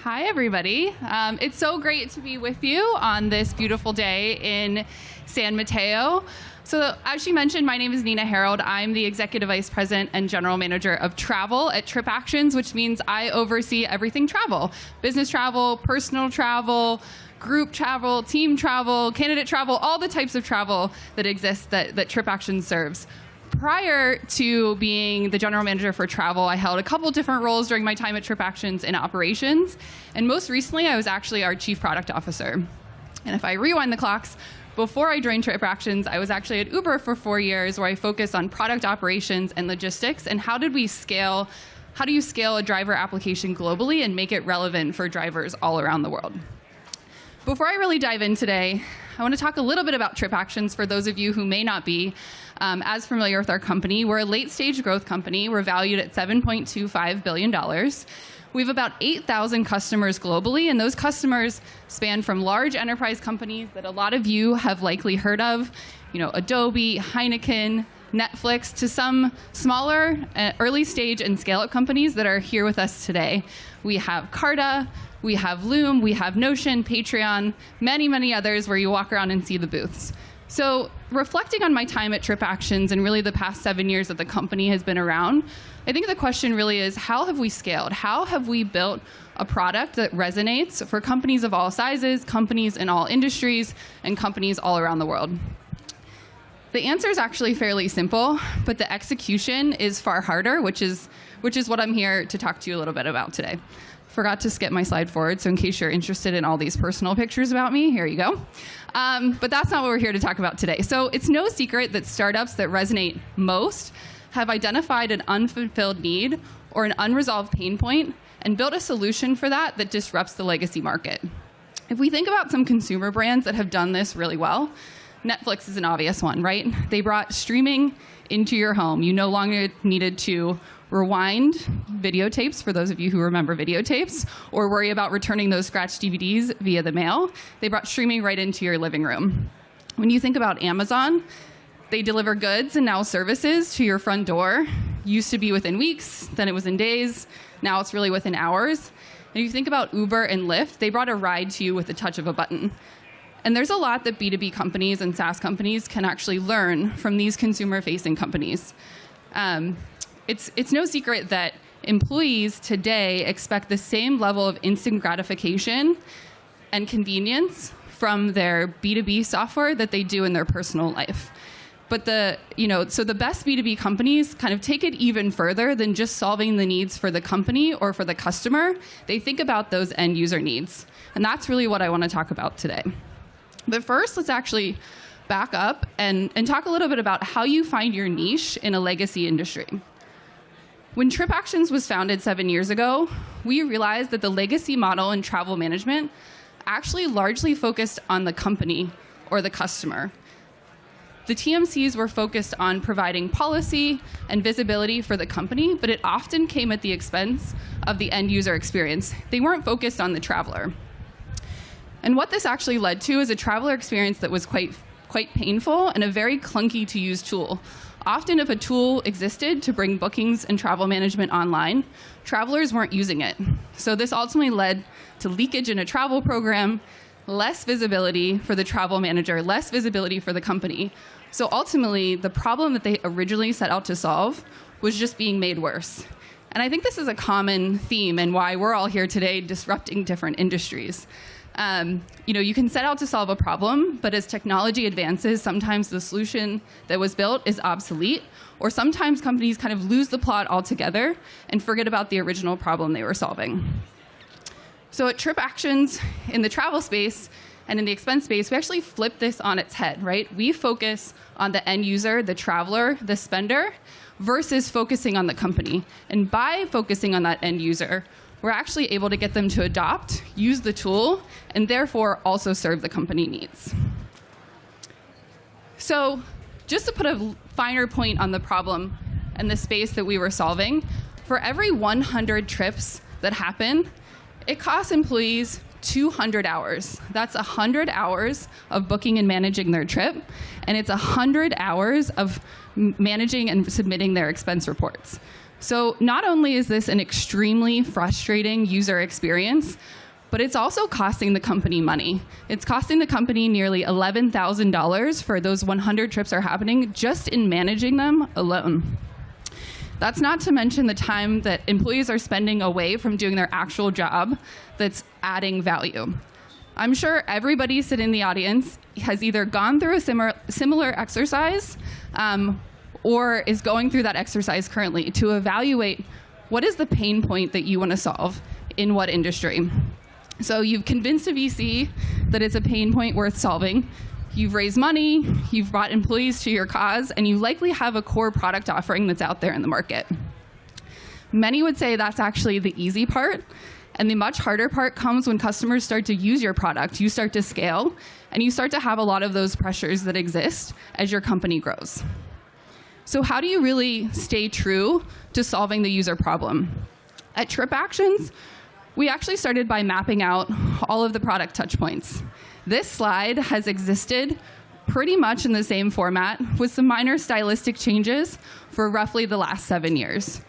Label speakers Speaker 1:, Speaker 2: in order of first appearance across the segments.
Speaker 1: Hi, everybody. It's so great to be with you on this beautiful day in San Mateo. So as she mentioned, my name is Nina Harold. I'm the Executive Vice President and General Manager of Travel at TripActions, which means I oversee everything travel: business travel, personal travel, group travel, team travel, candidate travel, all the types of travel that exists that TripActions serves. Prior to being the general manager for travel, I held a couple different roles during my time at TripActions in operations. And most recently, I was actually our chief product officer. And if I rewind the clocks, before I joined TripActions, I was actually at Uber for 4 years, where I focused on product operations and logistics and how do you scale a driver application globally and make it relevant for drivers all around the world. Before I really dive in today, I want to talk a little bit about TripActions for those of you who may not be as familiar with our company. We're a late-stage growth company. We're valued at $7.25 billion. We have about 8,000 customers globally, and those customers span from large enterprise companies that a lot of you have likely heard of, Adobe, Heineken, Netflix, to some smaller, early stage and scale-up companies that are here with us today. We have Carta, we have Loom, we have Notion, Patreon, many, many others where you walk around and see the booths. So reflecting on my time at TripActions and really the past 7 years that the company has been around, I think the question really is, how have we scaled? How have we built a product that resonates for companies of all sizes, companies in all industries, and companies all around the world? The answer is actually fairly simple, but the execution is far harder, which is what I'm here to talk to you a little bit about today. Forgot to skip my slide forward, so in case you're interested in all these personal pictures about me, here you go. But that's not what we're here to talk about today. So it's no secret that startups that resonate most have identified an unfulfilled need or an unresolved pain point and built a solution for that disrupts the legacy market. If we think about some consumer brands that have done this really well, Netflix is an obvious one, right? They brought streaming into your home. You no longer needed to rewind videotapes, for those of you who remember videotapes, or worry about returning those scratched DVDs via the mail. They brought streaming right into your living room. When you think about Amazon, they deliver goods and now services to your front door. Used to be within weeks, then it was in days, now it's really within hours. And you think about Uber and Lyft, they brought a ride to you with the touch of a button. And there's a lot that B2B companies and SaaS companies can actually learn from these consumer-facing companies. It's no secret that employees today expect the same level of instant gratification and convenience from their B2B software that they do in their personal life. But so the best B2B companies kind of take it even further than just solving the needs for the company or for the customer. They think about those end user needs. And that's really what I want to talk about today. But first, let's actually back up and talk a little bit about how you find your niche in a legacy industry. When TripActions was founded 7 years ago, we realized that the legacy model in travel management actually largely focused on the company or the customer. The TMCs were focused on providing policy and visibility for the company, but it often came at the expense of the end user experience. They weren't focused on the traveler. And what this actually led to is a traveler experience that was quite painful and a very clunky to use tool. Often if a tool existed to bring bookings and travel management online, travelers weren't using it. So this ultimately led to leakage in a travel program, less visibility for the travel manager, less visibility for the company. So ultimately, the problem that they originally set out to solve was just being made worse. And I think this is a common theme and why we're all here today disrupting different industries. You can set out to solve a problem, but as technology advances, sometimes the solution that was built is obsolete, or sometimes companies kind of lose the plot altogether and forget about the original problem they were solving. So at TripActions, in the travel space and in the expense space, we actually flip this on its head, right? We focus on the end user, the traveler, the spender, versus focusing on the company. And by focusing on that end user, we're actually able to get them to adopt, use the tool, and therefore also serve the company needs. So just to put a finer point on the problem and the space that we were solving, for every 100 trips that happen, it costs employees 200 hours. That's 100 hours of booking and managing their trip, and it's 100 hours of managing and submitting their expense reports. So not only is this an extremely frustrating user experience, but it's also costing the company money. It's costing the company nearly $11,000 for those 100 trips are happening just in managing them alone. That's not to mention the time that employees are spending away from doing their actual job that's adding value. I'm sure everybody sitting in the audience has either gone through a similar exercise or is going through that exercise currently to evaluate what is the pain point that you want to solve in what industry. So you've convinced a VC that it's a pain point worth solving. You've raised money, you've brought employees to your cause, and you likely have a core product offering that's out there in the market. Many would say that's actually the easy part, and the much harder part comes when customers start to use your product, you start to scale, and you start to have a lot of those pressures that exist as your company grows. So how do you really stay true to solving the user problem? At TripActions, we actually started by mapping out all of the product touch points. This slide has existed pretty much in the same format with some minor stylistic changes for roughly the last 7 years.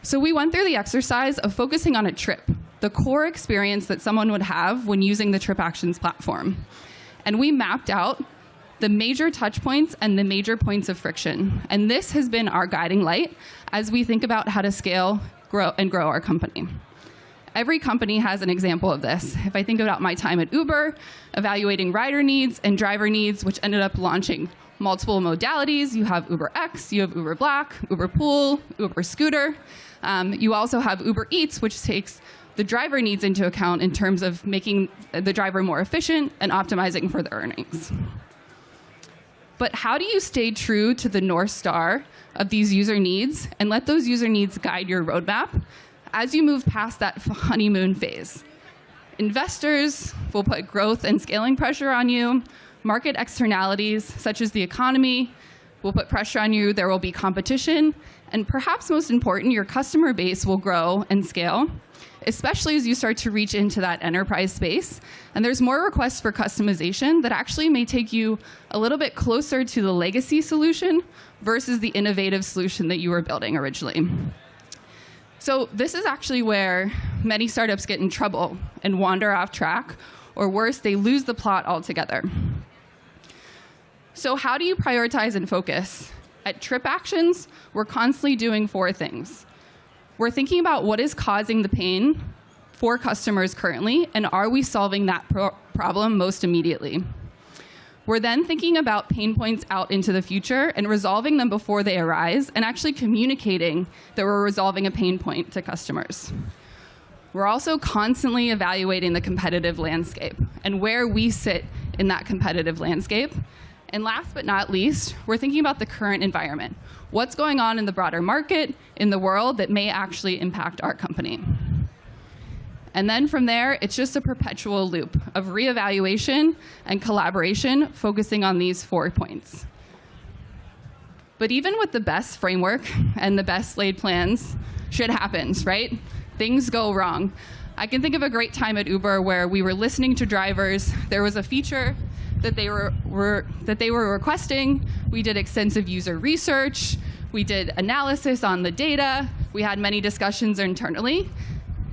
Speaker 1: So we went through the exercise of focusing on a trip, the core experience that someone would have when using the TripActions platform. And we mapped out the major touch points and the major points of friction. And this has been our guiding light as we think about how to scale, grow our company. Every company has an example of this. If I think about my time at Uber, evaluating rider needs and driver needs, which ended up launching multiple modalities. You have UberX, you have Uber Black, Uber Pool, Uber Scooter. You also have Uber Eats, which takes the driver needs into account in terms of making the driver more efficient and optimizing for the earnings. But how do you stay true to the North Star of these user needs and let those user needs guide your roadmap as you move past that honeymoon phase? Investors will put growth and scaling pressure on you. Market externalities, such as the economy, will put pressure on you. There will be competition. And perhaps most important, your customer base will grow and scale, especially as you start to reach into that enterprise space. And there's more requests for customization that actually may take you a little bit closer to the legacy solution versus the innovative solution that you were building originally. So this is actually where many startups get in trouble and wander off track, or worse, they lose the plot altogether. So how do you prioritize and focus? At TripActions, we're constantly doing 4 things. We're thinking about what is causing the pain for customers currently, and are we solving that problem most immediately? We're then thinking about pain points out into the future and resolving them before they arise, and actually communicating that we're resolving a pain point to customers. We're also constantly evaluating the competitive landscape and where we sit in that competitive landscape. And last but not least, we're thinking about the current environment. What's going on in the broader market, in the world, that may actually impact our company? And then from there, it's just a perpetual loop of reevaluation and collaboration, focusing on these 4 points. But even with the best framework and the best laid plans, shit happens, right? Things go wrong. I can think of a great time at Uber where we were listening to drivers. There was a feature that they were requesting. We did extensive user research. We did analysis on the data. We had many discussions internally.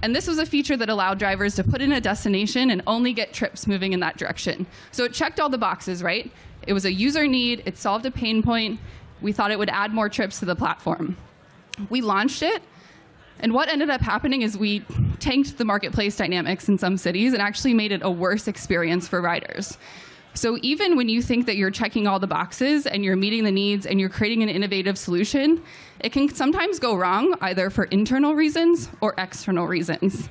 Speaker 1: And this was a feature that allowed drivers to put in a destination and only get trips moving in that direction. So it checked all the boxes, right? It was a user need. It solved a pain point. We thought it would add more trips to the platform. We launched it. And what ended up happening is we tanked the marketplace dynamics in some cities and actually made it a worse experience for riders. So even when you think that you're checking all the boxes and you're meeting the needs and you're creating an innovative solution, it can sometimes go wrong, either for internal reasons or external reasons.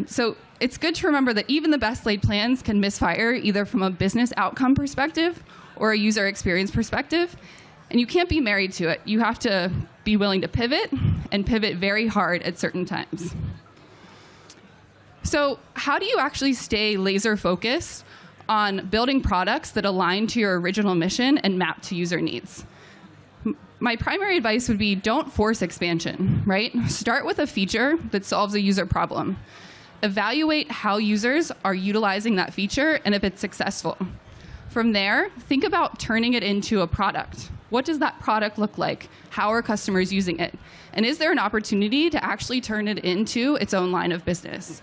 Speaker 1: So it's good to remember that even the best laid plans can misfire, either from a business outcome perspective or a user experience perspective. And you can't be married to it. You have to be willing to pivot, and pivot very hard at certain times. So how do you actually stay laser focused on building products that align to your original mission and map to user needs? My primary advice would be don't force expansion, right? Start with a feature that solves a user problem. Evaluate how users are utilizing that feature and if it's successful. From there, think about turning it into a product What does that product look like? How are customers using it? And is there an opportunity to actually turn it into its own line of business?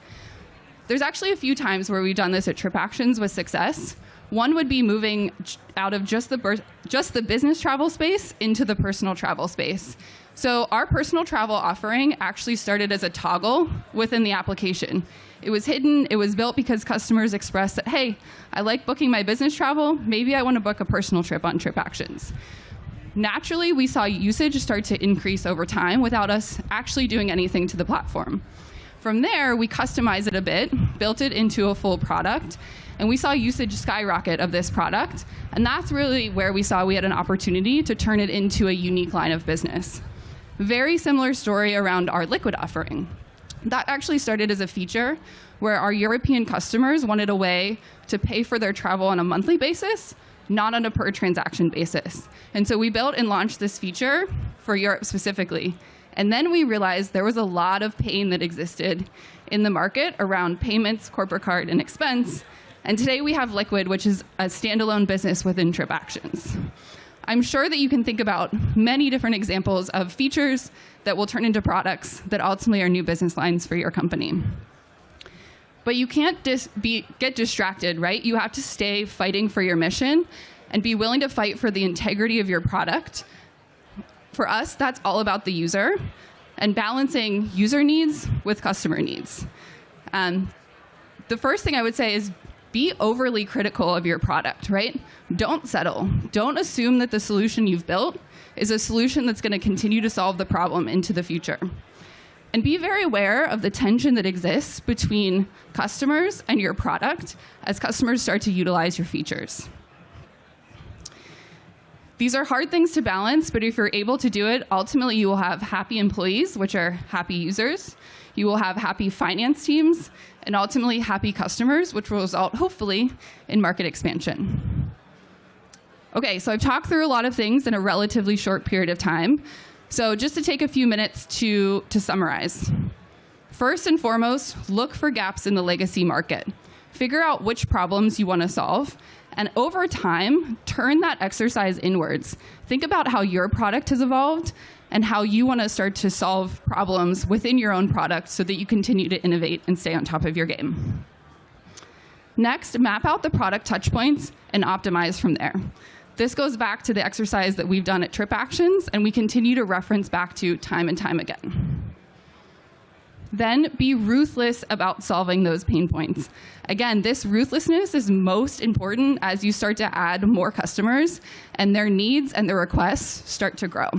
Speaker 1: There's actually a few times where we've done this at TripActions with success. One would be moving out of just the business travel space into the personal travel space. So our personal travel offering actually started as a toggle within the application. It was hidden, it was built because customers expressed that, hey, I like booking my business travel, maybe I want to book a personal trip on TripActions. Naturally, we saw usage start to increase over time without us actually doing anything to the platform. From there, we customized it a bit, built it into a full product, and we saw usage skyrocket of this product. And that's really where we saw we had an opportunity to turn it into a unique line of business. Very similar story around our Liquid offering. That actually started as a feature where our European customers wanted a way to pay for their travel on a monthly basis, not on a per transaction basis. And so we built and launched this feature for Europe specifically. And then we realized there was a lot of pain that existed in the market around payments, corporate card, and expense. And today we have Liquid, which is a standalone business within TripActions. I'm sure that you can think about many different examples of features that will turn into products that ultimately are new business lines for your company. But you can't get distracted, right? You have to stay fighting for your mission and be willing to fight for the integrity of your product. For us, that's all about the user and balancing user needs with customer needs. The first thing I would say is be overly critical of your product, right? Don't settle. Don't assume that the solution you've built is a solution that's going to continue to solve the problem into the future. And be very aware of the tension that exists between customers and your product as customers start to utilize your features. These are hard things to balance, but if you're able to do it, ultimately you will have happy employees, which are happy users. You will have happy finance teams, and ultimately happy customers, which will result, hopefully, in market expansion. Okay, so I've talked through a lot of things in a relatively short period of time. So just to take a few minutes to summarize. First and foremost, look for gaps in the legacy market. Figure out which problems you want to solve, and over time, turn that exercise inwards. Think about how your product has evolved and how you want to start to solve problems within your own product so that you continue to innovate and stay on top of your game. Next, map out the product touchpoints and optimize from there. This goes back to the exercise that we've done at TripActions, and we continue to reference back to time and time again. Then be ruthless about solving those pain points. Again, this ruthlessness is most important as you start to add more customers and their needs and their requests start to grow.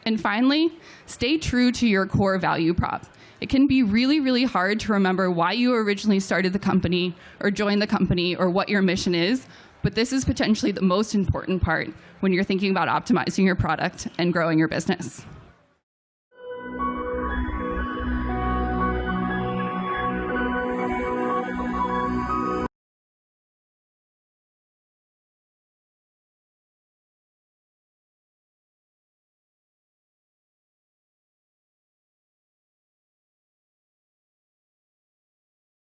Speaker 1: And finally, stay true to your core value prop. It can be really, really hard to remember why you originally started the company or joined the company or what your mission is, but this is potentially the most important part when you're thinking about optimizing your product and growing your business.